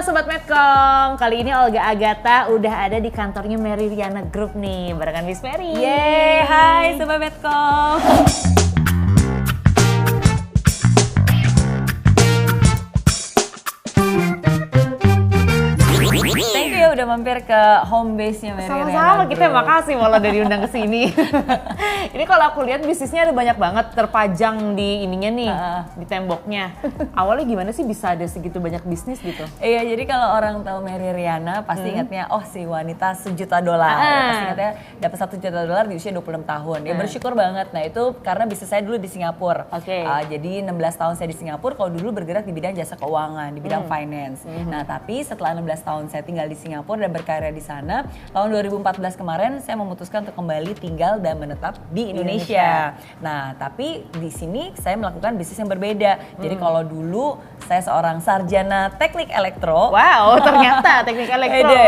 Sobat Medcom, kali ini Olga Agatha udah ada di kantornya Mary Riana Group nih, barengan Miss Mary. Yeay, hai Sobat Medcom. Thank you ya udah mampir ke home base-nya Mary Riana Group. Sama-sama, kita makasih malah dari undang ke sini. Ini kalau aku lihat bisnisnya ada banyak banget terpajang di ininya nih, di temboknya. Awalnya gimana sih bisa ada segitu banyak bisnis gitu? Iya, jadi kalau orang tahu Mary Riana pasti ingatnya, oh si wanita $1 juta. Pasti ingatnya dapat $1 juta di usia 26 tahun. Ya bersyukur banget. Nah itu karena bisnis saya dulu di Singapura. Jadi 16 tahun saya di Singapura, kalau dulu bergerak di bidang jasa keuangan, di bidang finance. Nah tapi setelah 16 tahun saya tinggal di Singapura dan berkarya di sana, tahun 2014 kemarin saya memutuskan untuk kembali tinggal dan menetap di Indonesia. Nah tapi di sini saya melakukan bisnis yang berbeda. Jadi kalau dulu saya seorang sarjana teknik elektro. Wow, ternyata teknik elektro.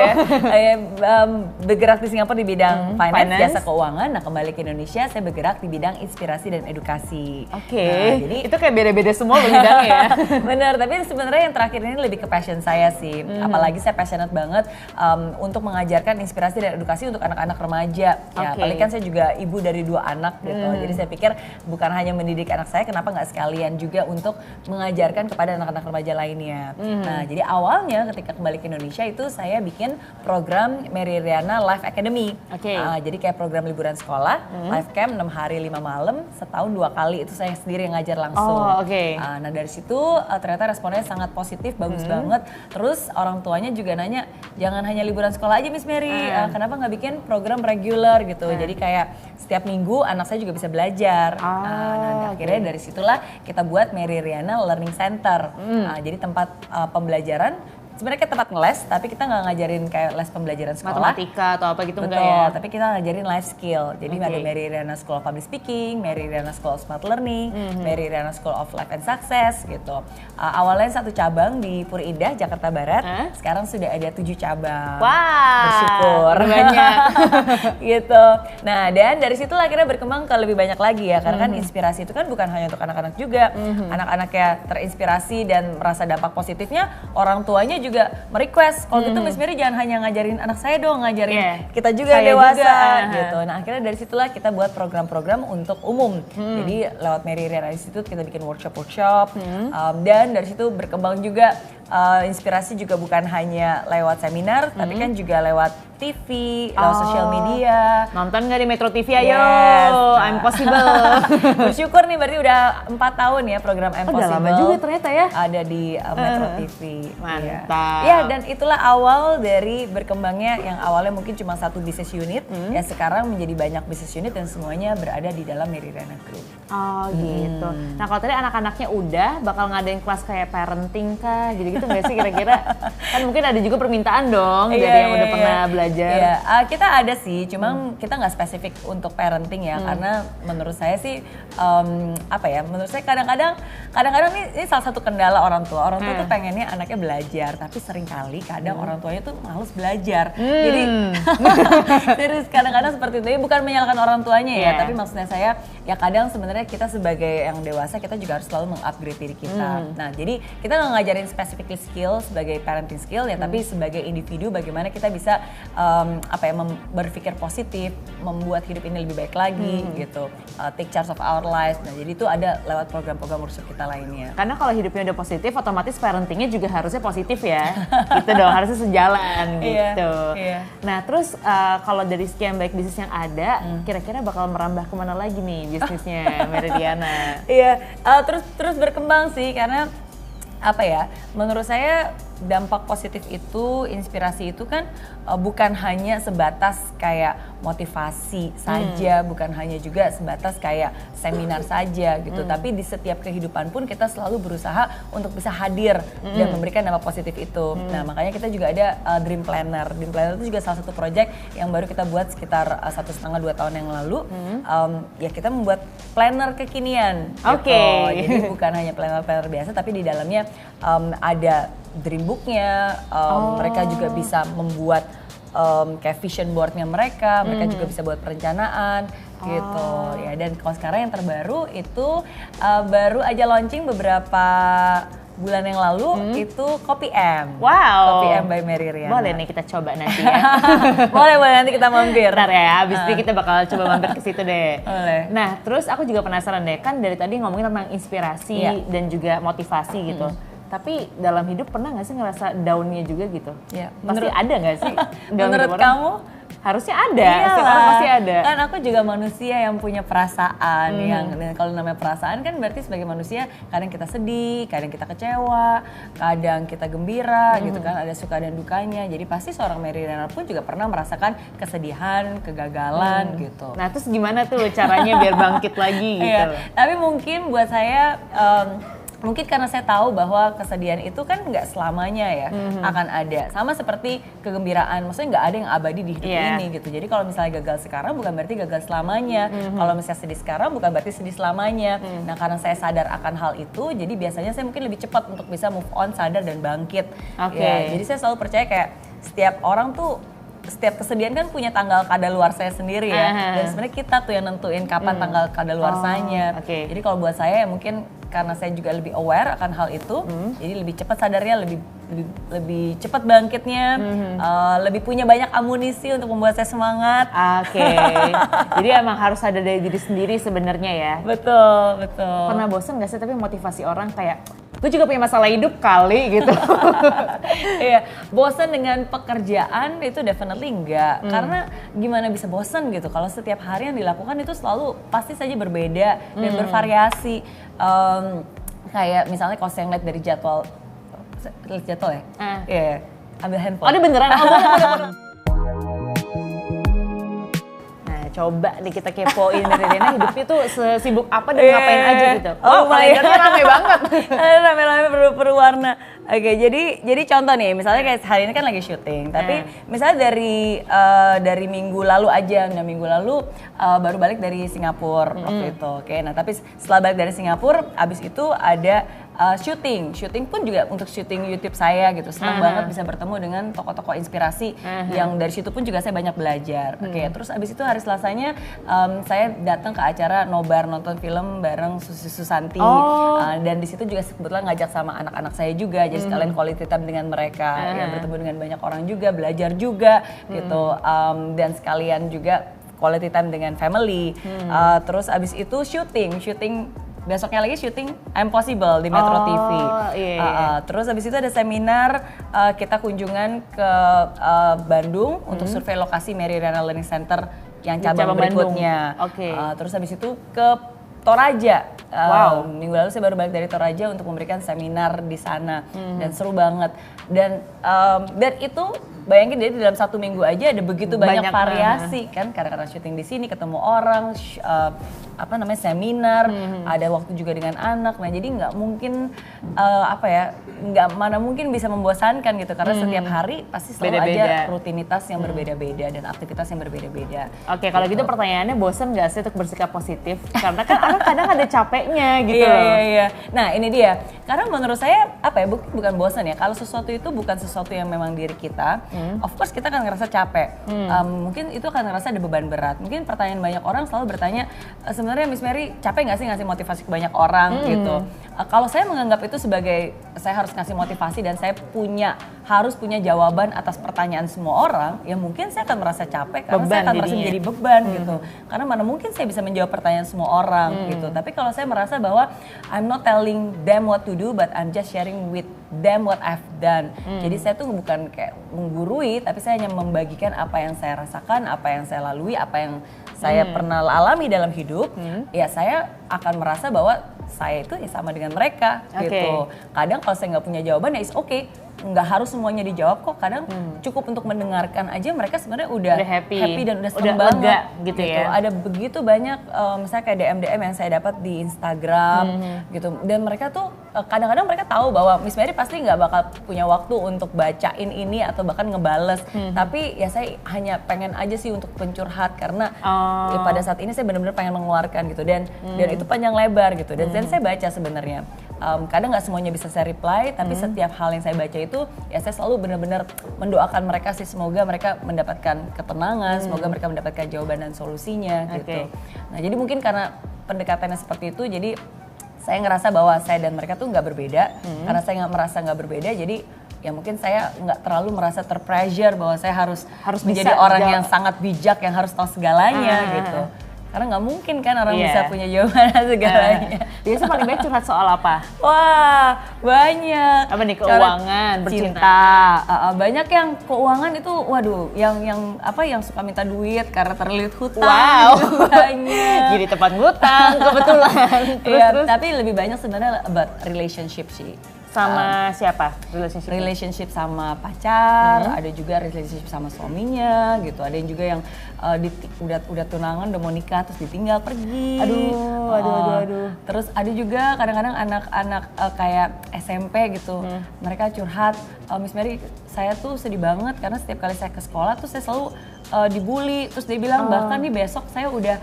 Bergerak di Singapura di bidang finance, jasa keuangan. Nah kembali ke Indonesia saya bergerak di bidang inspirasi dan edukasi. Nah, jadi itu kayak beda-beda semua bidangnya ya. Bener, tapi sebenarnya yang terakhir ini lebih ke passion saya sih. Apalagi saya passionate banget untuk mengajarkan inspirasi dan edukasi untuk anak-anak remaja. Ya, apalagi kan saya juga ibu dari 2 anak gitu. Jadi saya pikir bukan hanya mendidik anak saya, kenapa nggak sekalian juga untuk mengajarkan kepada anak-anak remaja lainnya. Nah, jadi awalnya ketika kembali ke Indonesia itu saya bikin program Mary Riana Life Academy. Jadi kayak program liburan sekolah, live camp 6 hari 5 malam, setahun 2 kali itu saya sendiri yang ngajar langsung. Nah dari situ ternyata responnya sangat positif, bagus banget. Terus orang tuanya juga nanya, jangan hanya liburan sekolah aja Miss Mary, kenapa nggak bikin program reguler gitu. Jadi kayak setiap minggu anak saya juga bisa belajar. Nah akhirnya dari situlah kita buat Mary Riana Learning Center. Jadi tempat pembelajaran. Sebenarnya kayak tempat ngeles, tapi kita nggak ngajarin kayak les pembelajaran sekolah. Matematika atau apa gitu enggak ya? Betul, tapi kita ngajarin life skill. Jadi ada Mary Riana School of Public Speaking, Mary Riana School of Smart Learning, Mary Riana School of Life and Success gitu. Awalnya 1 cabang di Puri Indah, Jakarta Barat. Sekarang sudah ada 7 cabang. Wah, bersyukur. Banyak. Gitu. Nah dan dari situ akhirnya berkembang ke lebih banyak lagi ya. Karena kan inspirasi itu kan bukan hanya untuk anak-anak juga. Anak-anaknya terinspirasi dan merasa dampak positifnya, orang tuanya juga merequest, kalau gitu Miss Mary jangan hanya ngajarin anak saya dong, ngajarin kita juga dewasa gitu. Nah akhirnya dari situlah kita buat program-program untuk umum. Jadi lewat Mary Riana Institute kita bikin workshop-workshop dan dari situ berkembang juga inspirasi juga bukan hanya lewat seminar, tapi kan juga lewat TV, lewat sosial media. Nonton nggak di Metro TV ayo? I'm Possible. Bersyukur nih berarti udah 4 tahun ya program I'm Possible. Udah lama juga ternyata ya. Ada di Metro TV. Mantap. Ya dan itulah awal dari berkembangnya yang awalnya mungkin cuma 1 business unit, ya sekarang menjadi banyak business unit dan semuanya berada di dalam Mary Riana Group. Oh gitu. Nah kalau tadi anak-anaknya udah bakal ngadain kelas kayak parenting kah gitu-gitu nggak sih kira-kira? Kan mungkin ada juga permintaan dong dari yang udah pernah belajar. Iya, kita ada sih, cuma kita nggak spesifik untuk parenting ya, karena menurut saya sih menurut saya kadang-kadang ini salah satu kendala orang tua. Orang tua tuh pengennya anaknya belajar, tapi seringkali kadang orang tuanya tuh males belajar. Jadi serius kadang-kadang seperti itu. Bukan menyalahkan orang tuanya ya, tapi maksudnya saya ya kadang sebenarnya kita sebagai yang dewasa kita juga harus selalu mengupgrade diri kita. Nah jadi kita nggak ngajarin specifically skill sebagai parenting skill ya, tapi sebagai individu bagaimana kita bisa berpikir positif, membuat hidup ini lebih baik lagi gitu, take charge of our lives. Nah jadi itu ada lewat program-program workshop kita lainnya. Karena kalau hidupnya udah positif, otomatis parentingnya juga harusnya positif ya, gitu dong, harusnya sejalan gitu. Nah terus kalau dari sekian baik bisnis yang ada, kira-kira bakal merambah kemana lagi nih bisnisnya Mary Riana? Terus berkembang sih karena menurut saya dampak positif itu, inspirasi itu kan bukan hanya sebatas kayak motivasi saja, bukan hanya juga sebatas kayak seminar saja gitu, tapi di setiap kehidupan pun kita selalu berusaha untuk bisa hadir dan memberikan dampak positif itu. Nah makanya kita juga ada Dream Planner. Dream Planner itu juga salah satu project yang baru kita buat sekitar 1,5-2 tahun yang lalu. Ya kita membuat planner kekinian gitu. Jadi bukan hanya planner-planner biasa, tapi di dalamnya ada dream booknya, mereka juga bisa membuat kayak vision boardnya mereka juga bisa buat perencanaan gitu ya. Dan kalau sekarang yang terbaru itu baru aja launching beberapa bulan yang lalu itu Kopi M. Wow. Kopi M by Mary Riana. Boleh nih kita coba nanti ya. boleh nanti kita mampir. Ntar ya, abis ini kita bakal coba mampir ke situ deh. Boleh. Nah, terus aku juga penasaran deh, kan dari tadi ngomongin tentang inspirasi dan juga motivasi gitu. Tapi dalam hidup pernah nggak sih ngerasa down-nya juga gitu? Iya. Pasti ada nggak sih? Menurut kamu? Harusnya ada, setiap orang pasti ada. Kan aku juga manusia yang punya perasaan, yang kalau namanya perasaan kan berarti sebagai manusia kadang kita sedih, kadang kita kecewa, kadang kita gembira gitu kan, ada suka dan dukanya. Jadi pasti seorang Mary Riana pun juga pernah merasakan kesedihan, kegagalan gitu. Nah terus gimana tuh caranya biar bangkit lagi gitu? Tapi mungkin buat saya mungkin karena saya tahu bahwa kesedihan itu kan nggak selamanya ya akan ada. Sama seperti kegembiraan, maksudnya nggak ada yang abadi di hidup ini gitu. Jadi kalau misalnya gagal sekarang bukan berarti gagal selamanya. Kalau misalnya sedih sekarang bukan berarti sedih selamanya. Nah karena saya sadar akan hal itu, jadi biasanya saya mungkin lebih cepat untuk bisa move on, sadar dan bangkit. Ya, jadi saya selalu percaya kayak setiap orang tuh, setiap kesedihan kan punya tanggal kadaluarsanya sendiri ya. Dan sebenarnya kita tuh yang nentuin kapan tanggal kadaluarsanya. Jadi kalau buat saya ya mungkin karena saya juga lebih aware akan hal itu, jadi lebih cepat sadarnya, lebih cepat bangkitnya, lebih punya banyak amunisi untuk membuat saya semangat. Jadi emang harus ada dari diri sendiri sebenarnya ya. Betul. Pernah bosan nggak sih tapi motivasi orang kayak gue juga punya masalah hidup kali gitu? Iya, bosan dengan pekerjaan itu definitely enggak. Karena gimana bisa bosan gitu kalau setiap hari yang dilakukan itu selalu pasti saja berbeda dan bervariasi. Kayak misalnya kalau saya ngeliat dari jadwal ya? Iya, ambil handphone. Ada beneran? Coba nih kita kepoin Mary Riana hidupnya tuh sesibuk apa dan ngapain aja gitu. Kalendernya rame banget. Rame-rame berwarna. Jadi contoh nih, misalnya kayak hari ini kan lagi syuting, tapi misalnya dari minggu lalu aja, minggu lalu baru balik dari Singapura waktu itu. Nah tapi setelah balik dari Singapura, abis itu ada syuting pun juga untuk syuting YouTube saya gitu. Senang banget bisa bertemu dengan tokoh-tokoh inspirasi yang dari situ pun juga saya banyak belajar. Terus abis itu hari Selasanya saya datang ke acara nobar nonton film bareng Susi Susanti, dan di situ juga kebetulan ngajak sama anak-anak saya juga, jadi sekalian quality time dengan mereka, ya bertemu dengan banyak orang juga, belajar juga gitu, dan sekalian juga quality time dengan family. Terus abis itu syuting besoknya lagi syuting I'm Possible di Metro TV. Terus habis itu ada seminar, kita kunjungan ke Bandung untuk survei lokasi Mary Riana Learning Center yang cabang berikutnya. Terus habis itu ke Toraja. Minggu lalu saya baru balik dari Toraja untuk memberikan seminar di sana dan seru banget. Dan itu bayangin jadi dalam 1 minggu aja ada begitu banyak variasi kan, kadang-kadang syuting di sini ketemu orang, seminar, ada waktu juga dengan anak. Nah jadi nggak mungkin mana mungkin bisa membosankan gitu, karena setiap hari pasti selalu ada rutinitas yang berbeda-beda dan aktivitas yang berbeda-beda. Kalau gitu pertanyaannya, bosan nggak sih untuk bersikap positif? Karena kan anak kadang ada capeknya gitu. Iya. Nah ini dia, karena menurut saya bukan bosan ya, kalau sesuatu itu bukan sesuatu yang memang diri kita, of course kita akan ngerasa capek. Mungkin itu akan ngerasa ada beban berat. Mungkin pertanyaan banyak orang selalu bertanya, sebenarnya Miss Mary capek nggak sih ngasih motivasi ke banyak orang gitu. Kalau saya menganggap itu sebagai saya harus ngasih motivasi dan saya harus punya jawaban atas pertanyaan semua orang, ya mungkin saya akan merasa capek karena saya akan merasa menjadi beban gitu. Karena mana mungkin saya bisa menjawab pertanyaan semua orang gitu. Tapi kalau saya merasa bahwa I'm not telling them what to do, but I'm just sharing with them what I've done. Jadi saya tuh bukan kayak menggurui, tapi saya hanya membagikan apa yang saya rasakan, apa yang saya lalui, apa yang saya pernah alami dalam hidup. Ya saya akan merasa bahwa saya itu ya sama dengan mereka gitu. Kadang kalau saya nggak punya jawaban ya is okay. Nggak harus semuanya dijawab kok, kadang cukup untuk mendengarkan aja mereka sebenarnya udah happy dan udah seneng banget gitu ya. Ada begitu banyak misalnya kayak DM yang saya dapat di Instagram gitu, dan mereka tuh kadang-kadang mereka tahu bahwa Miss Mary pasti nggak bakal punya waktu untuk bacain ini atau bahkan ngebales, tapi ya saya hanya pengen aja sih untuk pencurhat karena pada saat ini saya benar-benar pengen mengeluarkan gitu, dan itu panjang lebar gitu, dan saya baca sebenarnya. Kadang nggak semuanya bisa saya reply, tapi setiap hal yang saya baca itu ya saya selalu benar-benar mendoakan mereka sih, semoga mereka mendapatkan ketenangan, semoga mereka mendapatkan jawaban dan solusinya gitu. Nah jadi mungkin karena pendekatannya seperti itu, jadi saya ngerasa bahwa saya dan mereka tuh nggak berbeda. Karena saya merasa nggak berbeda, jadi ya mungkin saya nggak terlalu merasa terpressure bahwa saya harus menjadi orang yang sangat bijak, yang harus tahu segalanya gitu. Karena nggak mungkin kan orang bisa punya jawaban segalanya. Biasanya paling baik curhat soal apa? Wah, banyak. Apa nih, keuangan, cinta. Banyak yang keuangan itu, waduh, yang suka minta duit karena terlilit hutang. Wow, banyak. Jadi tempat ngutang kebetulan. Terus. Tapi lebih banyak sebenarnya about relationship sih. Sama siapa? Relationship sama pacar, ada juga relationship sama suaminya gitu. Ada yang juga yang udah tunangan, udah mau nikah terus ditinggal pergi. Aduh. Terus ada juga kadang-kadang anak-anak kayak SMP gitu. Mereka curhat, Miss Mary, saya tuh sedih banget karena setiap kali saya ke sekolah tuh saya selalu dibully. Terus dia bilang bahkan nih besok saya udah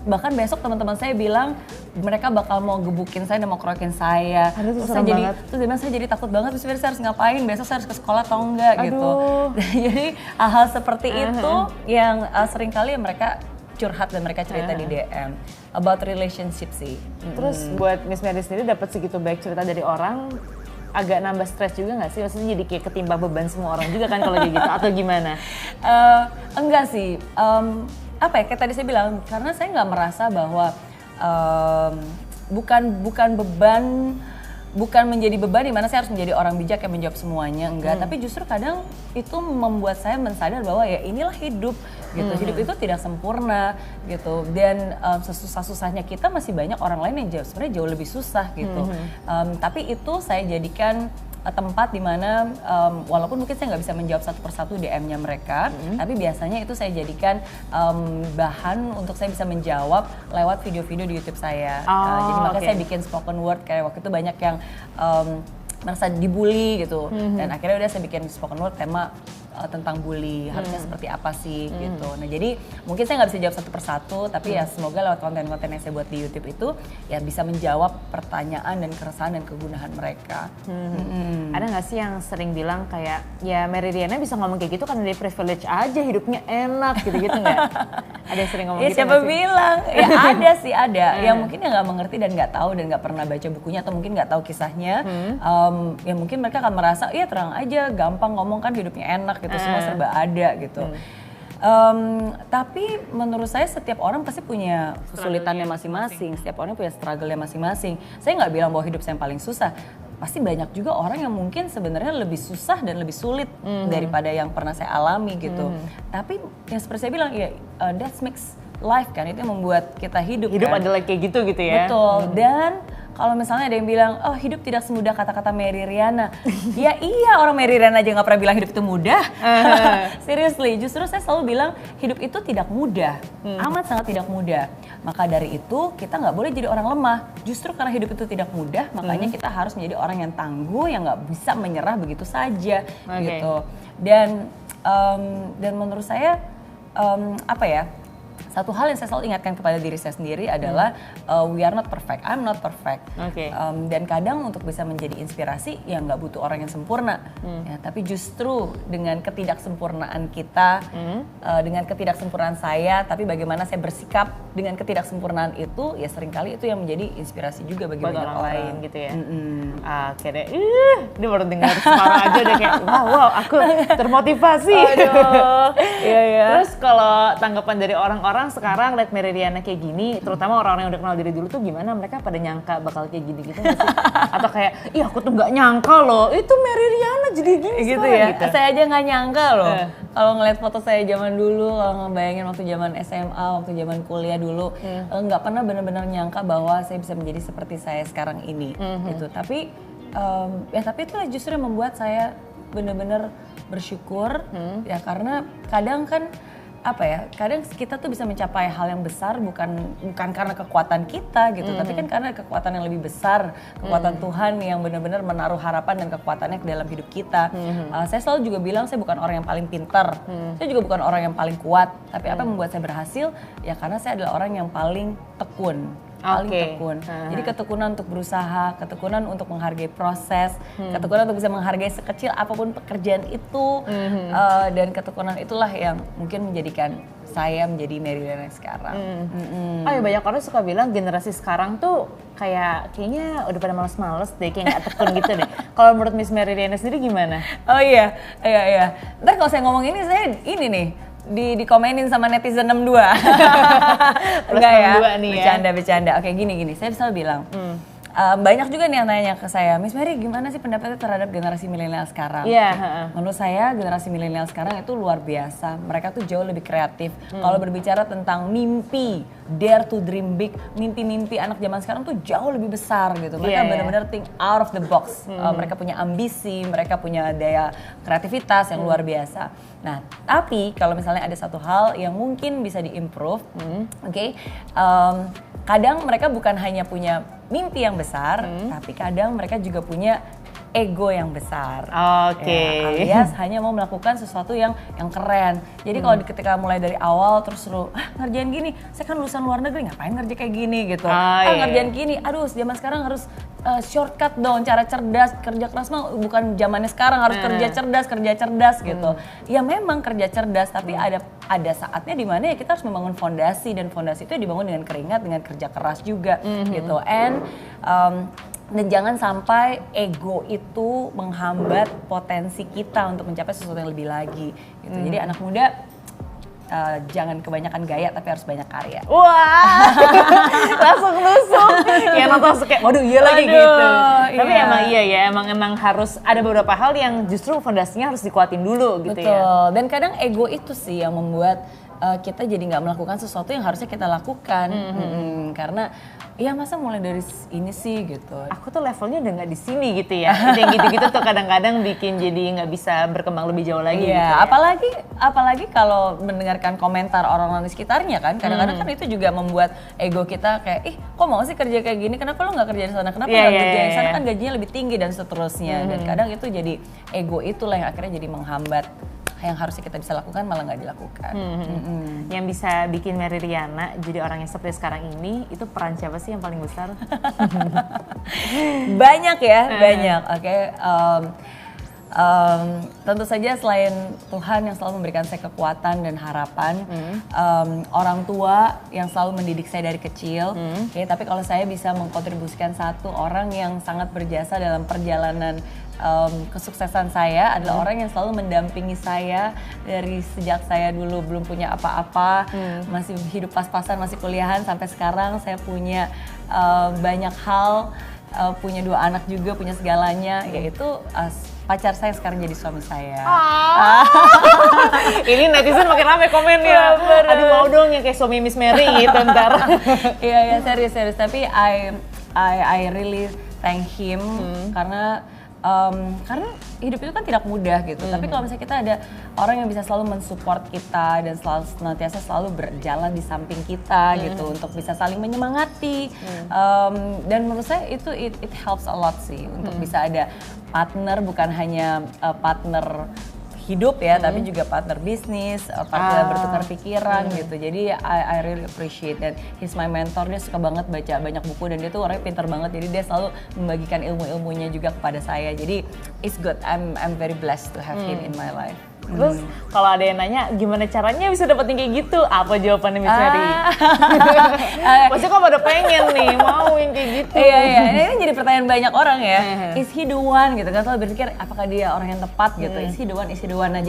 bahkan besok teman-teman saya bilang mereka bakal mau gebukin saya dan mau keroyokin saya. Terus saya jadi takut banget, terus saya harus ngapain, besok saya harus ke sekolah atau enggak gitu. Jadi hal-hal seperti itu yang seringkali mereka curhat dan mereka cerita di DM about relationship sih. Terus buat Miss Mary sendiri dapat segitu baik cerita dari orang, agak nambah stres juga nggak sih? Maksudnya jadi kayak ketimbang beban semua orang juga kan kalau kayak gitu, atau gimana? Enggak sih. Apa ya, kayak tadi saya bilang, karena saya nggak merasa bahwa bukan menjadi beban di mana saya harus menjadi orang bijak yang menjawab semuanya, enggak. Tapi justru kadang itu membuat saya mensadar bahwa ya inilah hidup gitu. Hidup itu tidak sempurna gitu, dan sesusah-susahnya kita masih banyak orang lain yang sebenarnya jauh lebih susah gitu. Tapi itu saya jadikan tempat dimana walaupun mungkin saya nggak bisa menjawab satu persatu DM-nya mereka, tapi biasanya itu saya jadikan bahan untuk saya bisa menjawab lewat video-video di YouTube saya. Jadi makanya saya bikin spoken word, kayak waktu itu banyak yang merasa dibully gitu, dan akhirnya udah saya bikin spoken word tema tentang bully, harusnya seperti apa sih gitu. Nah jadi mungkin saya nggak bisa jawab satu persatu, tapi ya semoga lewat konten-konten yang saya buat di YouTube itu ya bisa menjawab pertanyaan dan keresahan dan kegunahan mereka. Ada nggak sih yang sering bilang kayak, ya Mary Riana bisa ngomong kayak gitu karena dia privilege aja, hidupnya enak gitu-gitu nggak? Ada yang sering ngomong ya, gitu? Siapa bilang? Ya ada sih, ada. Yang mungkin yang nggak mengerti dan nggak tahu dan nggak pernah baca bukunya atau mungkin nggak tahu kisahnya. Ya mungkin mereka akan merasa, iya terang aja, gampang ngomong kan, hidupnya enak gitu, semua serba ada gitu. Tapi menurut saya setiap orang pasti punya kesulitannya masing-masing, setiap orang punya struggle-nya masing-masing. Saya nggak bilang bahwa hidup saya yang paling susah. Pasti banyak juga orang yang mungkin sebenarnya lebih susah dan lebih sulit daripada yang pernah saya alami gitu. Tapi yang seperti saya bilang, ya that makes life kan, itu yang membuat kita hidup kan. Adalah kayak gitu ya. Betul. Dan kalau misalnya ada yang bilang, oh hidup tidak semudah kata-kata Mary Riana. Ya iya, orang Mary Riana aja gak pernah bilang hidup itu mudah. Seriously, justru saya selalu bilang hidup itu tidak mudah. Amat sangat tidak mudah. Maka dari itu kita gak boleh jadi orang lemah. Justru karena hidup itu tidak mudah, makanya kita harus menjadi orang yang tangguh, yang gak bisa menyerah begitu saja gitu. Dan menurut saya, apa ya, satu hal yang saya selalu ingatkan kepada diri saya sendiri adalah we are not perfect, I'm not perfect. Dan kadang untuk bisa menjadi inspirasi ya nggak butuh orang yang sempurna, ya, tapi justru dengan ketidaksempurnaan kita, dengan ketidaksempurnaan saya, tapi bagaimana saya bersikap dengan ketidaksempurnaan itu, ya seringkali itu yang menjadi inspirasi juga bagi banyak orang lain gitu ya. Oke deh, dia baru dengar separuh aja udah kayak wow aku termotivasi. Terus kalau tanggapan dari orang-orang sekarang liat Mary Riana kayak gini, terutama orang-orang yang udah kenal dari dulu tuh gimana, mereka pada nyangka bakal kayak gini gitu gak sih? Atau kayak, ih aku tuh gak nyangka loh, itu Mary Riana jadi gini gitu ya? Gitu. Saya aja gak nyangka loh. Kalau ngeliat foto saya zaman dulu, kalau ngebayangin waktu zaman SMA, waktu zaman kuliah dulu, gak pernah benar-benar nyangka bahwa saya bisa menjadi seperti saya sekarang ini gitu. Tapi tapi itulah justru yang membuat saya benar-benar bersyukur, ya karena kadang kan apa ya, kadang kita tuh bisa mencapai hal yang besar bukan karena kekuatan kita gitu, tapi kan karena kekuatan yang lebih besar, kekuatan Tuhan yang benar-benar menaruh harapan dan kekuatannya ke dalam hidup kita. Saya selalu juga bilang saya bukan orang yang paling pintar, saya juga bukan orang yang paling kuat, tapi apa yang membuat saya berhasil ya karena saya adalah orang yang paling tekun. paling tekun. Jadi ketekunan untuk berusaha, ketekunan untuk menghargai proses, ketekunan untuk bisa menghargai sekecil apapun pekerjaan itu, dan ketekunan itulah yang mungkin menjadikan saya menjadi Mary-Liana sekarang. Oh ya, banyak orang suka bilang generasi sekarang tuh kayaknya udah pada males-males deh, kayak nggak tekun gitu deh. Kalau menurut Miss Mary-Liana sendiri gimana? Oh iya. Ntar kalau saya ngomong ini, saya ini nih dikomenin sama netizen 62. Enggak ya? Bercanda. Oke, gini. Saya selalu bilang, banyak juga nih yang nanya ke saya, Miss Mary gimana sih pendapatnya terhadap generasi milenial sekarang? Menurut saya generasi milenial sekarang itu luar biasa. Mereka tuh jauh lebih kreatif. Kalau berbicara tentang mimpi, dare to dream big, mimpi-mimpi anak zaman sekarang tuh jauh lebih besar gitu. Mereka benar-benar think out of the box. Mereka punya ambisi, mereka punya daya kreativitas yang luar biasa. Nah, tapi kalau misalnya ada satu hal yang mungkin bisa di-improve, kadang mereka bukan hanya punya mimpi yang besar, tapi kadang mereka juga punya ego yang besar. Alias hanya mau melakukan sesuatu yang keren. Jadi kalau ketika mulai dari awal terus suruh ngerjain gini, saya kan lulusan luar negeri, ngapain ngerja kayak gini gitu. Ngerjain gini, aduh zaman sekarang harus shortcut dong, cara cerdas, kerja keras mah bukan zamannya sekarang, harus kerja cerdas gitu. Ya memang kerja cerdas, tapi ada saatnya di mana ya kita harus membangun fondasi, dan fondasi itu dibangun dengan keringat, dengan kerja keras juga gitu. Dan jangan sampai ego itu menghambat potensi kita untuk mencapai sesuatu yang lebih lagi gitu. Jadi anak muda jangan kebanyakan gaya tapi harus banyak karya. Wah, langsung nusuk. Ya nonton kayak, waduh iya lagi gitu. Tapi emang iya ya, emang harus ada beberapa hal yang justru fondasinya harus dikuatin dulu gitu. Betul. Dan kadang ego itu sih yang membuat kita jadi nggak melakukan sesuatu yang harusnya kita lakukan. Karena ya masa mulai dari ini sih gitu. Aku tuh levelnya udah nggak di sini gitu ya. Yang gitu-gitu tuh kadang-kadang bikin jadi nggak bisa berkembang lebih jauh lagi. Gitu ya. Apalagi kalau mendengarkan komentar orang-orang di sekitarnya kan. Kadang-kadang kan itu juga membuat ego kita kayak, kok mau sih kerja kayak gini? Kenapa lo nggak kerja di sana? Kenapa nggak kerja di sana? Kan gajinya lebih tinggi dan seterusnya. Dan kadang itu jadi ego itulah yang akhirnya jadi menghambat yang harusnya kita bisa lakukan malah nggak dilakukan. Yang bisa bikin Mary-Liana jadi orang yang seperti sekarang ini, itu peran siapa sih yang paling besar? Banyak ya, banyak. Tentu saja selain Tuhan yang selalu memberikan saya kekuatan dan harapan, orang tua yang selalu mendidik saya dari kecil. Tapi kalau saya bisa mengkontribusikan satu orang yang sangat berjasa dalam perjalanan kesuksesan saya adalah orang yang selalu mendampingi saya dari sejak saya dulu belum punya apa-apa, masih hidup pas-pasan, masih kuliahan sampai sekarang saya punya banyak hal, punya 2 anak juga, punya segalanya, yaitu pacar saya sekarang jadi suami saya. Ini netizen makin rame komennya. Aduh mau dong yang kayak suami Miss Mary gitu ntar. Iya serius. Tapi I really thank him karena hidup itu kan tidak mudah gitu. Tapi kalau misalnya kita ada orang yang bisa selalu mensupport kita dan senantiasa selalu berjalan di samping kita gitu untuk bisa saling menyemangati. Dan menurut saya itu it helps a lot sih untuk bisa ada partner, bukan hanya partner hidup ya, tapi juga partner bisnis, partner bertukar pikiran gitu. Jadi I really appreciate, dan he's my mentor. Dia suka banget baca banyak buku dan dia tuh orangnya pintar banget. Jadi dia selalu membagikan ilmu-ilmunya juga kepada saya. Jadi it's good. I'm very blessed to have him in my life. Terus kalau ada yang nanya gimana caranya bisa dapetin kayak gitu, apa jawabannya Miss Mary? Maksudnya kok pada pengen nih mau yang kayak gitu. Iya, ini jadi pertanyaan banyak orang ya. Is he the one gitu kan, selalu berpikir apakah dia orang yang tepat gitu. Is he the one. Nah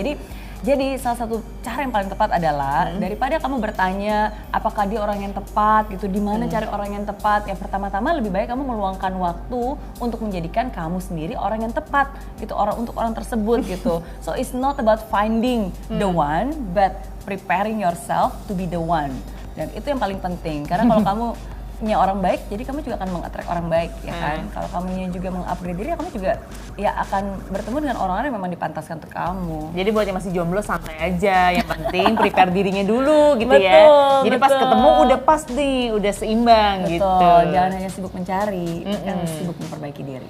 jadi salah satu cara yang paling tepat adalah daripada kamu bertanya apakah dia orang yang tepat gitu, di mana cari orang yang tepat, yang pertama-tama lebih baik kamu meluangkan waktu untuk menjadikan kamu sendiri orang yang tepat gitu, untuk orang tersebut gitu. So it's not about finding the one, but preparing yourself to be the one. Dan itu yang paling penting, karena kalau kamu punya orang baik, jadi kamu juga akan meng-attract orang baik ya kan. Kalau kamunya juga meng-upgrade diri, kamu juga ya akan bertemu dengan orang-orang yang memang dipantaskan untuk kamu. Jadi buat yang masih jomblo santai aja, yang penting prepare dirinya dulu gitu ya. Jadi pas ketemu udah pas nih, udah seimbang gitu. Jangan hanya sibuk mencari, kan sibuk memperbaiki diri.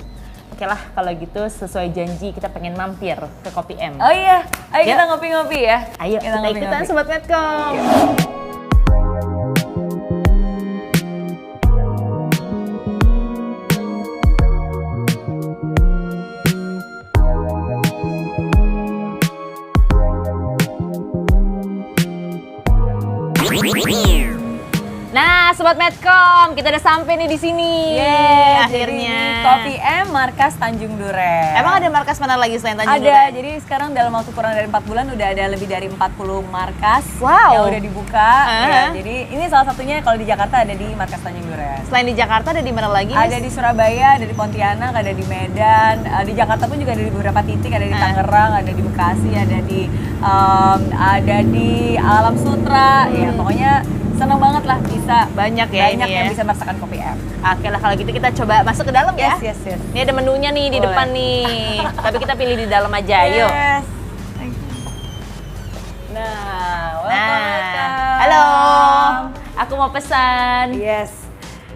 Oke lah, kalau gitu sesuai janji kita pengen mampir ke Kopi M. Oh iya, ayo kita ngopi-ngopi ya. Ayo kita ikutan Sobat Medcom. Sobat Medcom, kita udah sampai nih di sini. Yeay, akhirnya. Kopi M Markas Tanjung Duren. Emang ada markas mana lagi selain Tanjung Duren? Ada, jadi sekarang dalam waktu kurang dari 4 bulan udah ada lebih dari 40 markas yang udah dibuka. Ya, jadi ini salah satunya kalau di Jakarta ada di Markas Tanjung Duren. Selain di Jakarta ada di mana lagi? Ada di Surabaya, ada di Pontianak, ada di Medan. Di Jakarta pun juga ada di beberapa titik, ada di Tangerang, ada di Bekasi, ada di Alam Sutra. Ya pokoknya seneng banget lah bisa banyak yang bisa merasakan kopi M. Oke lah kalau gitu kita coba masuk ke dalam ya. Yes. Ini ada menunya nih di depan nih. Tapi kita pilih di dalam aja, yuk. Welcome. Halo. Aku mau pesan. Yes.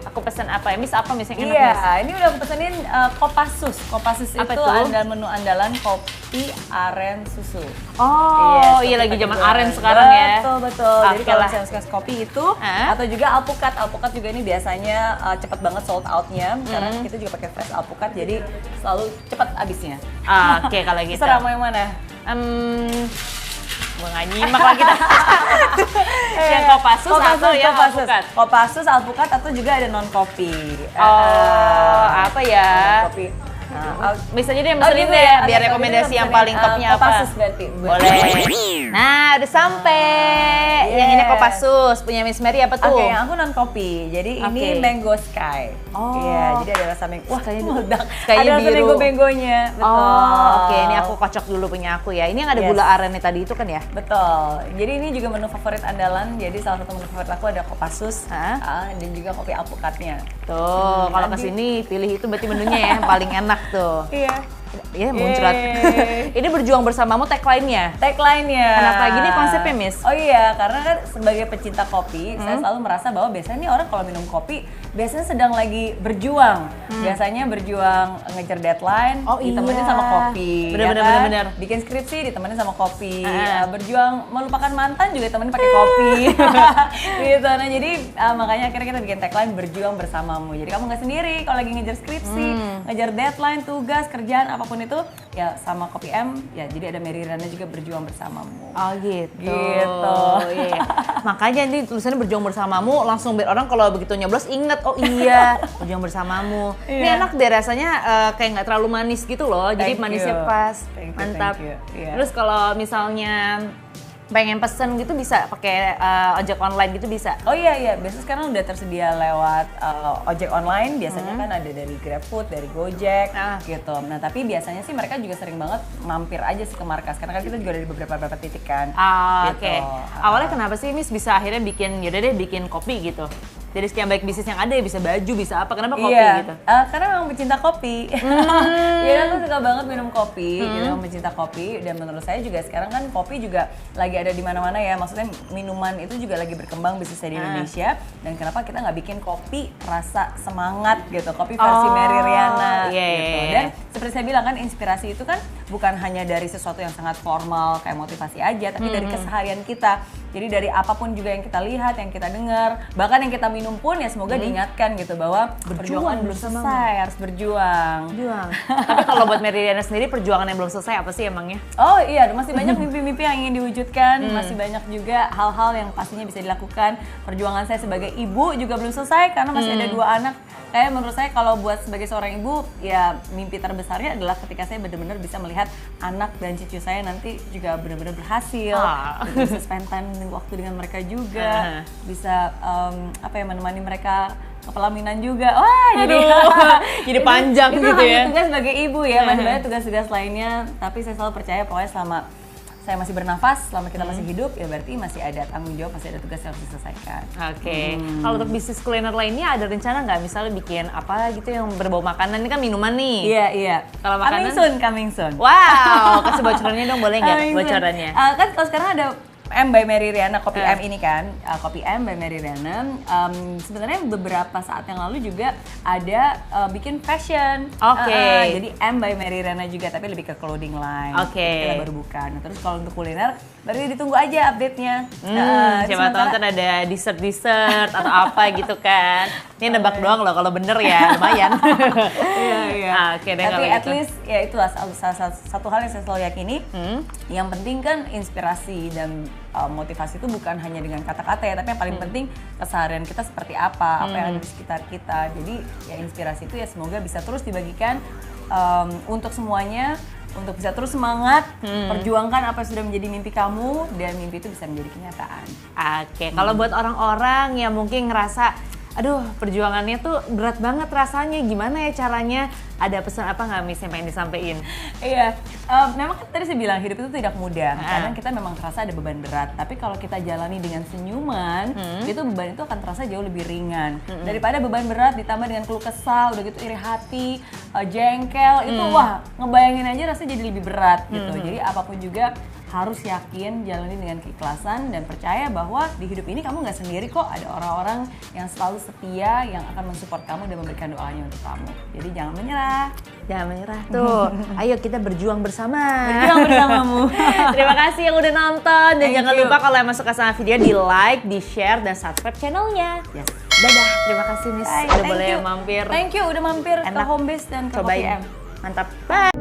Aku pesan apa ya? Miss apa Miss yang enak? Iya, ini udah aku pesenin Kopassus. Kopassus apa itu itu? menu andalan kopi aren susu. Oh, iya lagi zaman aren sekarang ya. Betul. Jadi kalau lah. saya suka kopi itu atau juga alpukat. Alpukat juga ini biasanya cepet banget sold out-nya karena kita juga pakai fresh alpukat jadi selalu cepat habisnya. Oke, kalau gitu. Terserah mau yang mana? Mau nggak nyimak lah kita. Yang Kopassus atau yang alpukat? Kopassus, alpukat atau juga ada non kopi. Apa ya? Kopi. Misalnya dia mesenin deh ya, biar rekomendasi yang paling topnya apa. Kopassus berarti. Boleh. Nah, udah sampai. Yang ini Kopassus, punya Miss Mary apa tuh? Oke, yang aku non kopi. Jadi ini Mango Sky. Iya, jadi ada rasa mango. Wah, kayaknya meledak. Kayaknya ada rasa biru. mango-mangonya. Betul. Oke, ini aku kocok dulu punya aku ya. Ini yang ada gula arennya tadi itu kan ya? Betul. Jadi ini juga menu favorit andalan. Jadi salah satu menu favorit aku ada Kopassus dan juga kopi alpukatnya. Tuh, kalau kesini pilih itu berarti menunya ya, yang paling enak tuh. Iya. Iya, muncrat. Ini berjuang bersamamu tagline-nya. Tagline-nya. Kenapa gini konsepnya, Miss? Oh iya, karena kan sebagai pecinta kopi, saya selalu merasa bahwa biasanya nih orang kalau minum kopi biasanya sedang lagi berjuang. Biasanya berjuang ngejar deadline, ditemenin sama kopi. Bener. Bikin skripsi ditemenin sama kopi. Berjuang melupakan mantan juga ditemenin pakai kopi. Gitu. Nah, jadi makanya akhirnya kita bikin tagline berjuang bersamamu. Jadi kamu nggak sendiri kalau lagi ngejar skripsi, ngejar deadline, tugas, kerjaan apapun itu ya sama kopi M ya, jadi ada Mary Riana juga berjuang bersamamu. Oh gitu. Iya. Makanya nih tulisannya berjuang bersamamu, langsung biar orang kalau begitu nyoblos inget, oh iya berjuang bersamamu. Ini enak deh rasanya, kayak nggak terlalu manis gitu loh, jadi manisnya pas. Mantap. Terus kalau misalnya pengen pesen gitu bisa pakai ojek online gitu bisa? Oh iya, biasanya sekarang udah tersedia lewat ojek online, biasanya kan ada dari GrabFood, dari Gojek gitu. Nah tapi biasanya sih mereka juga sering banget mampir aja sih ke markas, karena kan kita juga ada di beberapa titik kan. Gitu. Oke. Awalnya kenapa sih Miss bisa akhirnya bikin kopi gitu? Jadi sekian baik bisnis yang ada ya, bisa baju, bisa apa, kenapa kopi gitu? Karena memang pecinta kopi. Ya aku suka banget minum kopi, gitu, pecinta kopi. Dan menurut saya juga sekarang kan kopi juga lagi ada di mana-mana ya. Maksudnya minuman itu juga lagi berkembang bisnisnya di Indonesia. Dan kenapa kita nggak bikin kopi rasa semangat gitu, kopi versi Mary Riana gitu. Dan seperti saya bilang kan, inspirasi itu kan bukan hanya dari sesuatu yang sangat formal kayak motivasi aja, tapi dari keseharian kita. Jadi dari apapun juga yang kita lihat, yang kita dengar, bahkan yang kita minum pun ya semoga diingatkan gitu bahwa perjuangan belum selesai, harus berjuang. Tapi kalau buat Mary Riana sendiri perjuangan yang belum selesai apa sih emangnya? Oh iya, masih banyak mimpi-mimpi yang ingin diwujudkan, masih banyak juga hal-hal yang pastinya bisa dilakukan. Perjuangan saya sebagai ibu juga belum selesai karena masih ada 2 anak. Kayak menurut saya kalau buat sebagai seorang ibu ya mimpi terbesarnya adalah ketika saya benar-benar bisa melihat anak dan cucu saya nanti juga benar-benar berhasil, bisa spend time waktu dengan mereka juga, bisa menemani mereka ke pelaminan juga. Wah, jadi panjang itu gitu ya. Itu tugas sebagai ibu ya, masih banyak tugas-tugas lainnya. Tapi saya selalu percaya pokoknya selama saya masih bernafas, selama kita masih hidup, ya berarti masih ada tanggung jawab, masih ada tugas yang harus diselesaikan. Oke. Kalau untuk bisnis kuliner lainnya ada rencana nggak? Misalnya bikin apa gitu yang berbau makanan, ini kan minuman nih. Iya. Kalau makanan? Coming soon. Wow, kasih bocorannya dong, boleh nggak bocorannya? Kan kalau sekarang ada M by Mary Riana, kopi M ini kan, kopi M by Mary Riana. Sebenarnya beberapa saat yang lalu juga ada bikin fashion. Jadi M by Mary Riana juga, tapi lebih ke clothing line. Kita baru buka. Nah, terus kalau untuk kuliner, baru ditunggu aja update-nya. Siapa tahu ntar ada dessert atau apa gitu kan. Ini nebak doang loh, kalau bener ya lumayan. Iya. Tapi at gitu. least ya itulah satu hal yang saya selalu yakini. Yang penting kan inspirasi dan motivasi itu bukan hanya dengan kata-kata ya, tapi yang paling penting keseharian kita seperti apa yang ada di sekitar kita. Jadi ya inspirasi itu ya semoga bisa terus dibagikan untuk semuanya, untuk bisa terus semangat, perjuangkan apa yang sudah menjadi mimpi kamu, dan mimpi itu bisa menjadi kenyataan. Oke, kalau buat orang-orang yang mungkin ngerasa aduh perjuangannya tuh berat banget rasanya, gimana ya caranya? Ada pesan apa nggak Miss yang pengen disampaikan? Iya, memang tadi saya bilang hidup itu tidak mudah. Kadang kita memang terasa ada beban berat, tapi kalau kita jalani dengan senyuman, itu beban itu akan terasa jauh lebih ringan. Daripada beban berat ditambah dengan keluh kesal, udah gitu iri hati, jengkel, itu wah ngebayangin aja rasanya jadi lebih berat gitu. Jadi apapun juga harus yakin, jalani dengan keikhlasan, dan percaya bahwa di hidup ini kamu nggak sendiri kok. Ada orang-orang yang selalu setia, yang akan mensupport kamu dan memberikan doanya untuk kamu. Jadi jangan menyerah. Jangan menyerah tuh. Ayo kita berjuang bersama. Berjuang bersamamu. Terima kasih yang udah nonton. Dan jangan lupa kalau yang suka sama video di like, di share, dan subscribe channelnya. Yes. Dadah. Terima kasih Miss. Udah boleh mampir. Thank you udah mampir ke Homebase dan ke Cobain. KPM. Mantap. Bye.